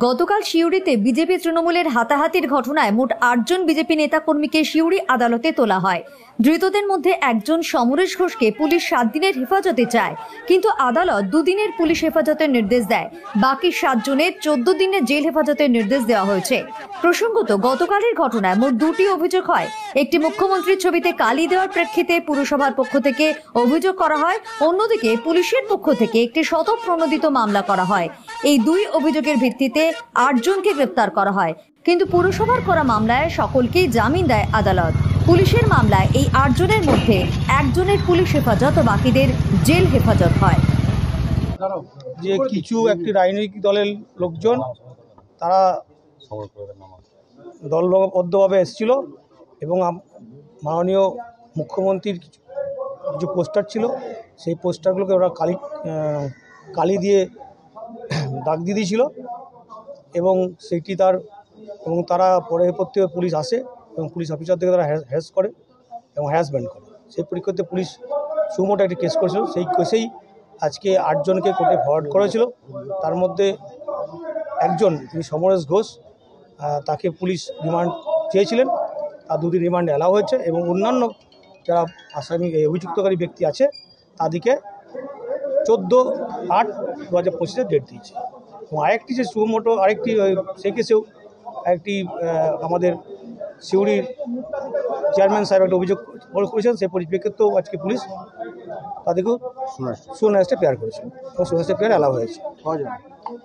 গতকাল সিউড়িতে বিজেপি তৃণমূলের হাতাহাতির ঘটনায় মোট ৮ জন বিজেপি নেতাকর্মীকে সিউড়ি আদালতে তোলা হয়। ধৃতদের মধ্যে একজন সমরেশ ঘোষকে পুলিশ ৭ দিনের হেফাজতে চায়, কিন্তু আদালত ২ দিনের পুলিশ হেফাজতের নির্দেশ দেয়। বাকি ৭ জনের ১৪ দিনের জেল হেফাজতের নির্দেশ দেওয়া হয়েছে। প্রসঙ্গত, গতকালের ঘটনায় মোট ২টি অভিযোগ হয়। একটি মুখ্যমন্ত্রীর ছবিতে কালি দেওয়ার প্রেক্ষিতে পুরসভার পক্ষ থেকে অভিযোগ করা হয়, অন্যদিকে পুলিশের পক্ষ থেকে একটি স্বতঃপ্রণোদিত মামলা করা হয়। এই ২ অভিযোগের ভিত্তিতে ৮ জনকে গ্রেপ্তার করা হয়, কিন্তু পুরসভার করা মামলায় সকলকেই জামিন দেয় আদালত। পুলিশের মামলায় এই ৮ জনের মধ্যে একজনের পুলিশ হেফাজত ও বাকিদের জেল হেফাজত হয়। যে কিছু একটি রাজনৈতিক দলের লোকজন তারা দলবদ্ধভাবে এসেছিল এবং মাননীয় মুখ্যমন্ত্রীর কিছু পোস্টার ছিল, সেই পোস্টারগুলোকে ওরা কালি দিয়ে দাগ দিয়ে দিয়েছিল এবং সেইটি তারা পরবর্তী পুলিশ আসে এবং পুলিশ অফিসার থেকে তারা হ্যারাস করে এবং হ্যারাসমেন্ট করে। সেই পরিপ্রেক্ষিতে পুলিশ সুমোটো একটি কেস করেছিল। সেই কেসেই আজকে ৮ জনকে কোর্টে ফরওয়ার্ড করা হয়েছিল। তার মধ্যে একজন তিনি সমরেশ ঘোষ, তাকে পুলিশ রিমান্ড চেয়েছিলেন, তার 2 দিন রিমান্ড অ্যালাউ হয়েছে এবং অন্যান্য যারা আসামি অভিযুক্তকারী ব্যক্তি আছে তাদেরকে 14/8/2025 ডেট দিয়েছে। এবং আরেকটি যে সুমোটো আরেকটি সেই কেসেও একটি আমাদের সিউড়ির চেয়ারম্যান সাহেব একটা অভিযোগ করেছেন। সেই পরিপ্রেক্ষিতেও আজকে পুলিশ তাদেরকেও সোনাস্টে পেয়ার করেছে এবং সোনাস্টে পেয়ার অ্যালাউ হয়েছে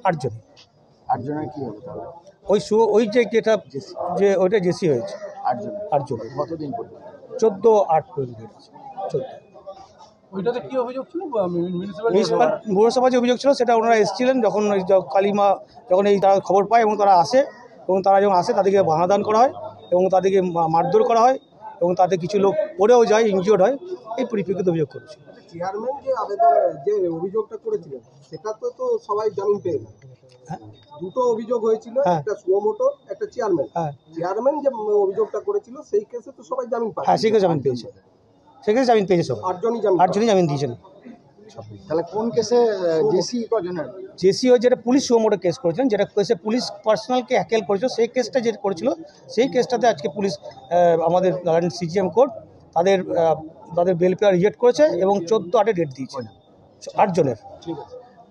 8 জন। 8 জনের কি হবে তাহলে? ওই যেটা যে ওইটা জেসি হয়েছে 8 জন। কতদিন পর্যন্ত? 14/8 পর্যন্ত হয়েছে। 14 ওইটাতে কি অভিযোগ ছিল? পৌরসভা যে অভিযোগ ছিল সেটা ওনারা এসেছিলেন যখন কালিমা যখন এই তারা খবর পায় এবং তারা আসে এবং তারা যখন আসে তাদেরকে বাধাদান করা হয় এবং তাদেরকে মারধর করা হয় এবং তাদের কিছু লোক পড়েও যায়, ইনজিওর্ড হয়। এই পরিপ্রেক্ষিতে অভিযোগ করেছে। চেয়ারম্যান যে আবেদন যে অভিযোগটা করেছিলেন সেটা তো সবাই জামিন পেয়ে গেল। দুটো অভিযোগ হয়েছিল, একটা সুমোটো, একটা চেয়ারম্যান। চেয়ারম্যান যে অভিযোগটা করেছিল সেই কেসে তো সবাই জামিন পায়। হ্যাঁ, সেই কেসে জামিন পেয়েছে। সেখানে জামিন পেয়েছে সব 8 জনই জামিন দিয়েছেন। তাহলে কোন কেসে জেসি কজনের? জেসি হয়ে যেটা পুলিশ সুমোটো কেস করেছিলেন, যেটা কেসে পুলিশ পার্সোনালকে হ্যাকেল করেছিল, সেই কেসটা যেটা করেছিল সেই কেসটাতে আজকে পুলিশ আমাদের সিজিএম কোর্ট তাদের বেল পেয়ার রিজেক্ট করেছে এবং 14/8 ডেট দিয়েছে 8 জনের।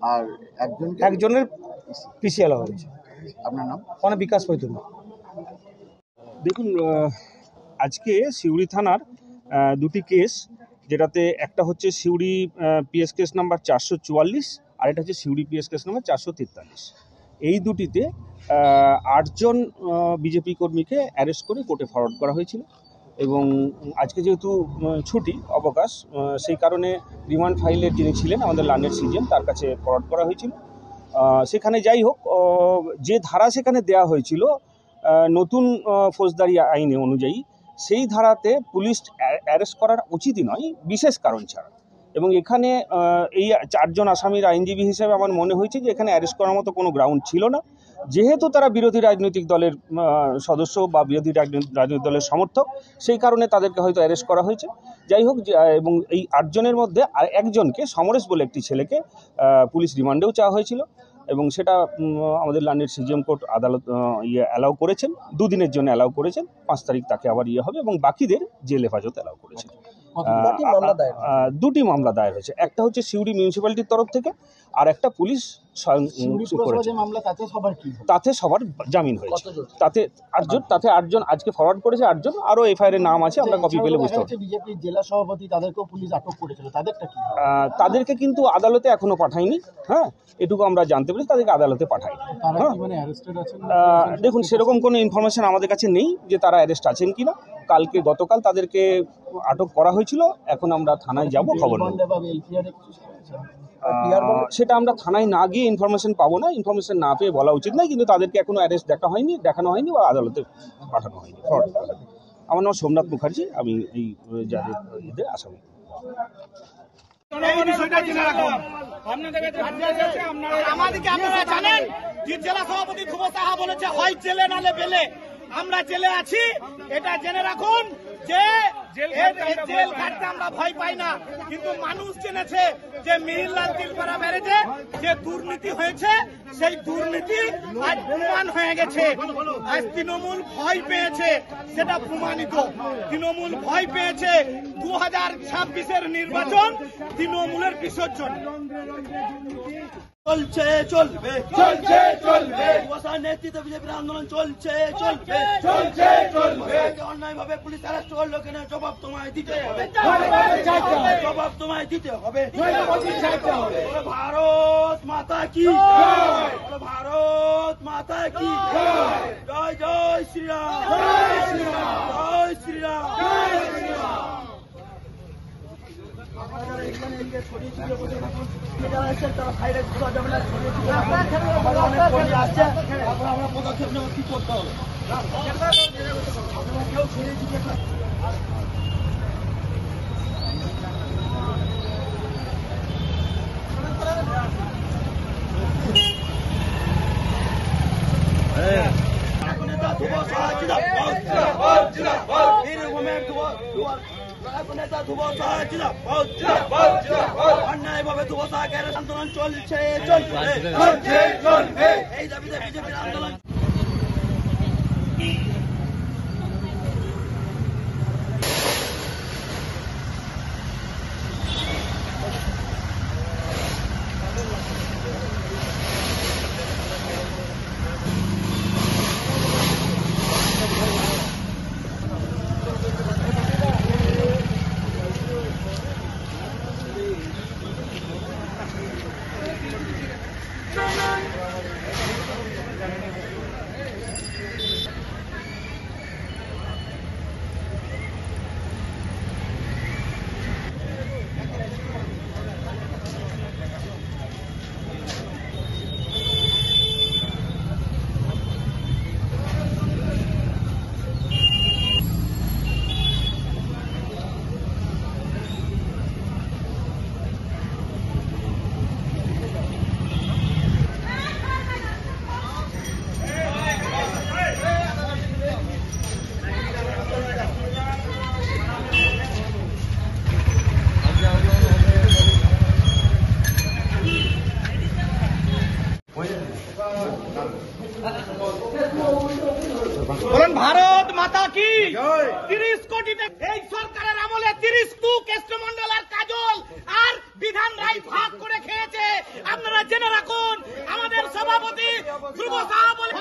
আর একজনের পিসি অ্যালাউ হয়েছে। আপনার নাম? মানে বিকাশ পৈতুল। দেখুন, আজকে সিউড়ি থানার 2টি কেস, যেটাতে একটা হচ্ছে সিউড়ি পিএস কেস নাম্বার 444 আর এটা হচ্ছে সিউড়ি পিএস কেস নাম্বার 443। এই দুটিতে 8 জন বিজেপি কর্মীকে অ্যারেস্ট করে কোর্টে ফরওয়ার্ড করা হয়েছিল এবং আজকে যেহেতু ছুটি অবকাশ, সেই কারণে রিমান্ড ফাইলের যিনি ছিলেন আমাদের লান্ডের সিজিএম তার কাছে ফরওয়ার্ড করা হয়েছিল। সেখানে যাই হোক, যে ধারা সেখানে দেয়া হয়েছিল নতুন ফৌজদারি আইনে অনুযায়ী, সেই ধারাতে পুলিশ অ্যারেস্ট করার উচিতই নয় বিশেষ কারণ ছাড়া। এবং এখানে এই 4 জন আসামির আইনজীবী হিসেবে আমার মনে হয়েছে যে এখানে অ্যারেস্ট করার মতো কোনো গ্রাউন্ড ছিল না, যেহেতু তারা বিরোধী রাজনৈতিক দলের সদস্য বা বিরোধী রাজনৈতিক দলের সমর্থক, সেই কারণে তাদেরকে হয়তো অ্যারেস্ট করা হয়েছে। যাই হোক, এবং এই 8 জনের মধ্যে আর একজনকে, সমরেশ বলে একটি ছেলেকে, পুলিশ রিমান্ডেও চাওয়া হয়েছিল এবং সেটা আমাদের লান্ডের সিজিএম কোর্ট আদালত অ্যালাউ করেছেন, 2 দিনের জন্য অ্যালাউ করেছেন। 5 তারিখ তাকে আবার হবে এবং বাকিদের জেল হেফাজত অ্যালাউ করেছেন। 2টি মামলা দায়ের হয়েছে। একটা হচ্ছে সিউড়ি মিউনিসিপ্যালিটির তরফ থেকে আর একটা পুলিশ তাতে সবার জামিন হয়েছে। তাতে 8 জন আজকে ফরওয়ার্ড করেছে 8 জন, আরও এফআইআর এর নাম আছে, আমরা কপি পেলে বুঝতে পারছি। বিজেপি জেলা সভাপতি তাদেরকেও পুলিশ আটক করেছিল, তাদেরকে কিন্তু আদালতে এখনো পাঠায়নি। হ্যাঁ, এটুকু আমরা জানতে পেরেছি, তাদেরকে আদালতে পাঠায়নি। দেখুন, সেরকম কোনো ইনফরমেশন আমাদের কাছে নেই যে তারা অ্যারেস্ট আছেন কিনা। গতকাল তাদেরকে আটক করা হয়েছিল, এখন আমরা থানায় যাব খবর নেব। সেটা আমরা থানায় না গিয়ে ইনফরমেশন পাবো না, ইনফরমেশন না পেয়ে বলা উচিত নয়, কিন্তু তাদেরকে এখনো অ্যারেস্ট দেখানো হয়নি বা আদালতে পাঠানো হয়নি। আমার নাম সোমনাথ মুখার্জি, আমি এই যাদের আসামি। আপনারা জানেন জেলা সভাপতি ধ্রুব সাহা বলেছে হয় জেলে নালে বেলে। আমরা জেলে আছি, এটা জেনে রাখুন। যে জেল খাটতে আমরা ভয় পাই না, কিন্তু মানুষ জেনেছে যে মিহিরলাল তিলপাড়া ব্যারেজে যে দুর্নীতি হয়েছে সেই দুর্নীতি আজ প্রমাণ হয়ে গেছে। আজ তৃণমূল ভয় পেয়েছে, সেটা প্রমাণিত। তৃণমূল ভয় পেয়েছে 2026-এর নির্বাচন তৃণমূলের বিসর্জন। চলছে চলবে চলছে চলবে বসার নেতৃত্বে বিজেপির আন্দোলন চলছে চলবে চলছে চলবে। অন্যায় ভাবে পুলিশ অ্যারেস্ট করলো কেন জবাব তোমায় দিতে হবে, জবাব তোমায় দিতে হবে। ভারত মাতা কি, ভারত মাতা কি, জয় জয় শ্রীরাম, জয় শ্রীরাম, জয় শ্রীরাম। আমরা পদক্ষেপ নেব, কি করতে হবে। অন্যায় ভাবে যুবসাগের আন্দোলন চলছে চলবে, এই দাবিতে বিজেপির আন্দোলন। বলেন ভারত মাতা কি, 30 কোটি এই সরকারের আমলে 30 কৃষ্ণমন্ডল আর কাজল আর বিধান রায় ভাগ করে খেয়েছে। আপনারা জেনে রাখুন, আমাদের সভাপতি ধ্রুব সাহা বলে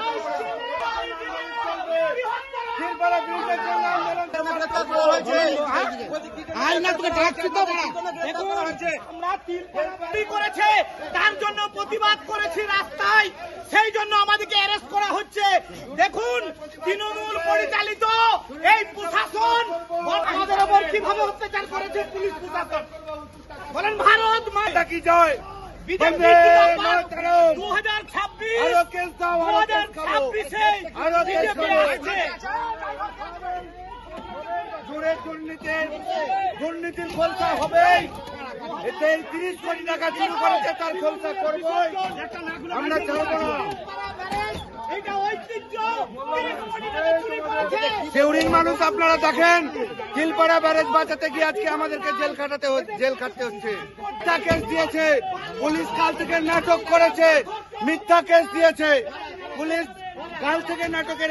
করেছে, তার জন্য প্রতিবাদ করেছি রাস্তায়, সেই জন্য আমাদেরকে অ্যারেস্ট করা হচ্ছে। দেখুন তৃণমূল পরিচালিত এই প্রশাসন আমাদের ওপর কিভাবে অত্যাচার করেছে পুলিশ প্রশাসন। বলেন ভারত মাতা কি জয়। বিজেপি 2026 জোরে দুর্নীতির খোলসা হবে। এতে 30 কোটি টাকা শুরু করেছে, তার খোলসা করবো আমরা, চাইব না। সিউড়ির মানুষ আপনারা দেখেন, তিলপাড়া ব্যারেজ বাঁচাতে গিয়ে আজকে আমাদেরকে জেল খাটতে হচ্ছে। মিথ্যা কেস দিয়েছে পুলিশ, কাল থেকে নাটক করেছে, মিথ্যা কেস দিয়েছে পুলিশ, কাল থেকে নাটকের